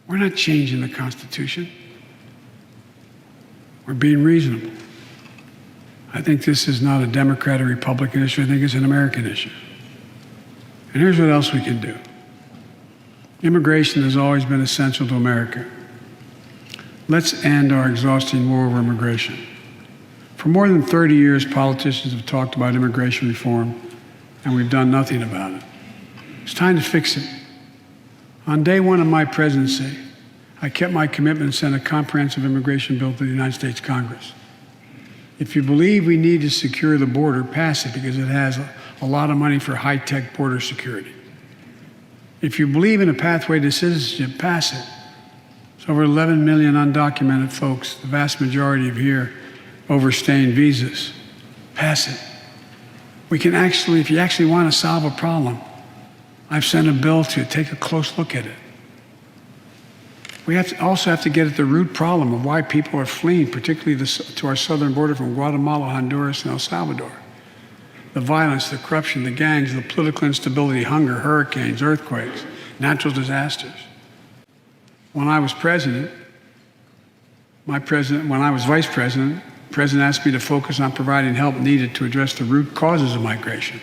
We're not changing the Constitution. We're being reasonable. I think this is not a Democrat or Republican issue. I think it's an American issue. And here's what else we can do. Immigration has always been essential to America. Let's end our exhausting war over immigration. For more than 30 years, politicians have talked about immigration reform, and we've done nothing about it. It's time to fix it. On day one of my presidency, I kept my commitment and sent a comprehensive immigration bill to the United States Congress. If you believe we need to secure the border, pass it, because it has a lot of money for high-tech border security. If you believe in a pathway to citizenship, pass it. There's over 11 million undocumented folks, the vast majority of here overstaying visas. Pass it. We can actually, if you actually want to solve a problem, I've sent a bill to take a close look at it. We also have to get at the root problem of why people are fleeing, particularly to our southern border from Guatemala, Honduras, and El Salvador. The violence, the corruption, the gangs, the political instability, hunger, hurricanes, earthquakes, natural disasters. When I was president, when I was vice president, the president asked me to focus on providing help needed to address the root causes of migration.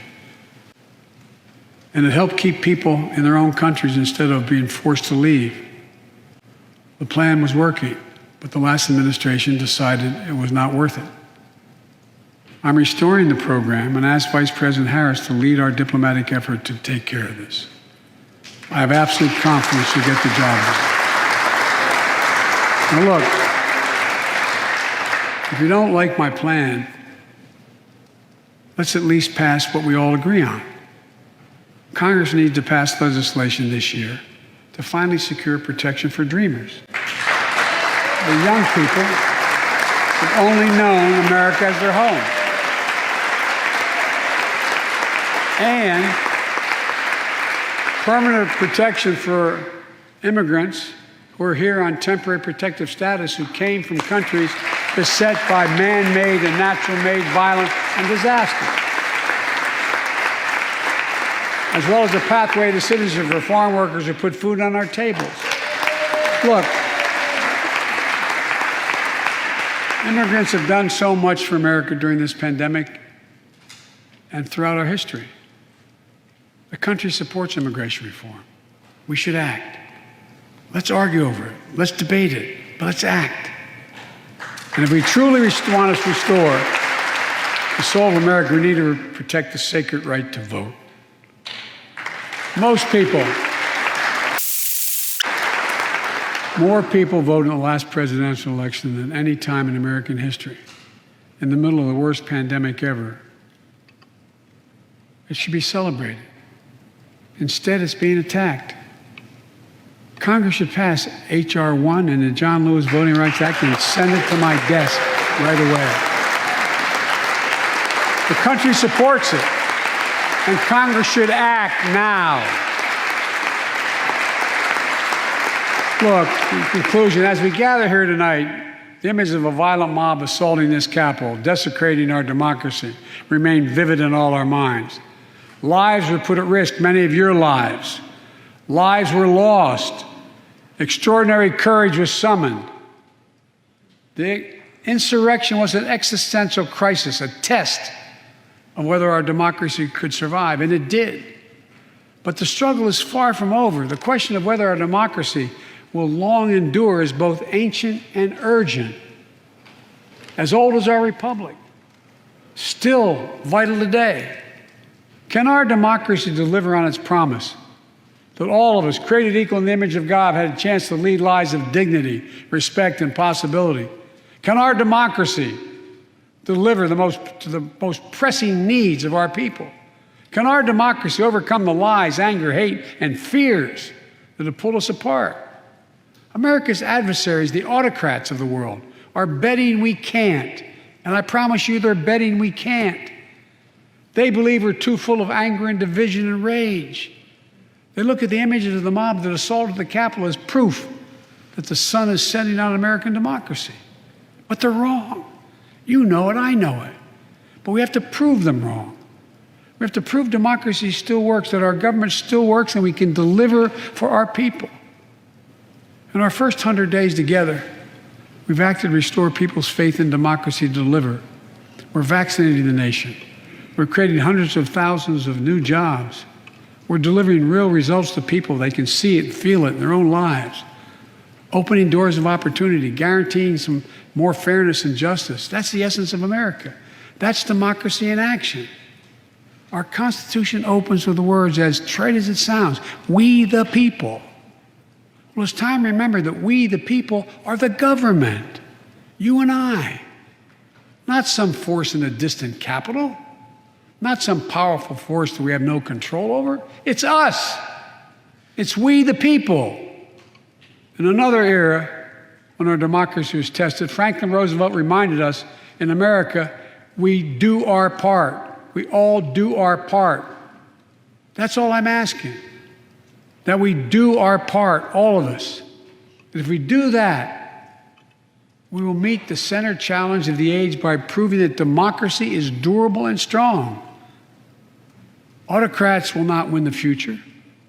And it helped keep people in their own countries instead of being forced to leave. The plan was working, but the last administration decided it was not worth it. I'm restoring the program and asked Vice President Harris to lead our diplomatic effort to take care of this. I have absolute confidence she'll get the job done. Now look, if you don't like my plan, let's at least pass what we all agree on. Congress needs to pass legislation this year to finally secure protection for dreamers. The young people have only known America as their home. And permanent protection for immigrants who are here on temporary protective status who came from countries beset by man-made and natural-made violence and disaster, as well as a pathway to citizenship for farm workers who put food on our tables. Look, immigrants have done so much for America during this pandemic and throughout our history. The country supports immigration reform. We should act. Let's argue over it. Let's debate it, but let's act. And if we truly want to restore the soul of America, we need to protect the sacred right to vote. More people voted in the last presidential election than any time in American history, in the middle of the worst pandemic ever. It should be celebrated. Instead, it's being attacked. Congress should pass H.R. 1 and the John Lewis Voting Rights Act and send it to my desk right away. The country supports it, and Congress should act now. Look, in conclusion, as we gather here tonight, the image of a violent mob assaulting this Capitol, desecrating our democracy, remain vivid in all our minds. Lives were put at risk, many of your lives. Lives were lost. Extraordinary courage was summoned. The insurrection was an existential crisis, a test of whether our democracy could survive, and it did. But the struggle is far from over. The question of whether our democracy will long endure is both ancient and urgent. As old as our republic, still vital today. Can our democracy deliver on its promise that all of us, created equal in the image of God, had a chance to lead lives of dignity, respect, and possibility? Can our democracy deliver to the most pressing needs of our people? Can our democracy overcome the lies, anger, hate, and fears that have pulled us apart? America's adversaries, the autocrats of the world, are betting we can't. And I promise you, they're betting we can't. They believe we're too full of anger and division and rage. They look at the images of the mob that assaulted the Capitol as proof that the sun is setting on American democracy. But they're wrong. You know it, I know it. But we have to prove them wrong. We have to prove democracy still works, that our government still works, and we can deliver for our people. In our first 100 days together, we've acted to restore people's faith in democracy to deliver. We're vaccinating the nation. We're creating hundreds of thousands of new jobs. We're delivering real results to people. They can see it and feel it in their own lives. Opening doors of opportunity, guaranteeing some more fairness and justice. That's the essence of America. That's democracy in action. Our Constitution opens with the words, as trite as it sounds, we the people. Well, it's time to remember that we the people are the government, you and I. Not some force in a distant capital, not some powerful force that we have no control over. It's us. It's we the people. In another era, when our democracy was tested, Franklin Roosevelt reminded us, in America, we do our part. We all do our part. That's all I'm asking. That we do our part, all of us. And if we do that, we will meet the center challenge of the age by proving that democracy is durable and strong. Autocrats will not win the future.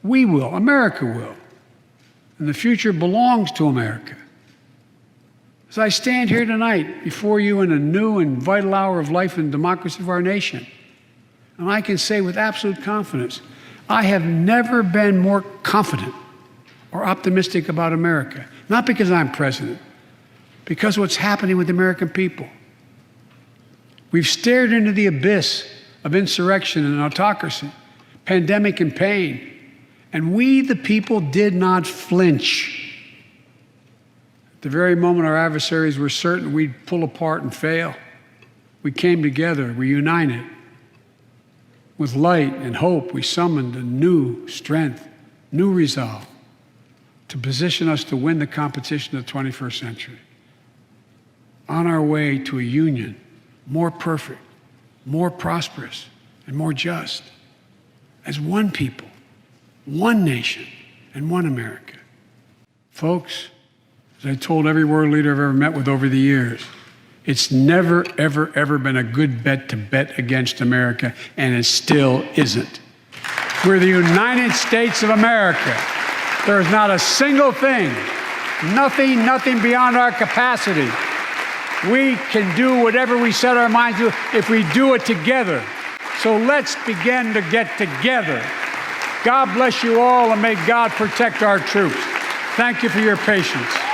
We will. America will. And the future belongs to America. As I stand here tonight before you in a new and vital hour of life and democracy of our nation, and I can say with absolute confidence, I have never been more confident or optimistic about America. Not because I'm president, because what's happening with the American people. We've stared into the abyss of insurrection and autocracy, pandemic and pain, and we, the people, did not flinch. At the very moment our adversaries were certain we'd pull apart and fail, we came together, we united. With light and hope, we summoned a new strength, new resolve to position us to win the competition of the 21st century. On our way to a union more perfect, more prosperous, and more just, as one people, one nation, and one America. Folks, as I told every world leader I've ever met with over the years, it's never, ever, ever been a good bet to bet against America, and it still isn't. We're the United States of America. There is not a single thing, nothing beyond our capacity. We can do whatever we set our minds to if we do it together. So let's begin to get together. God bless you all, and may God protect our troops. Thank you for your patience.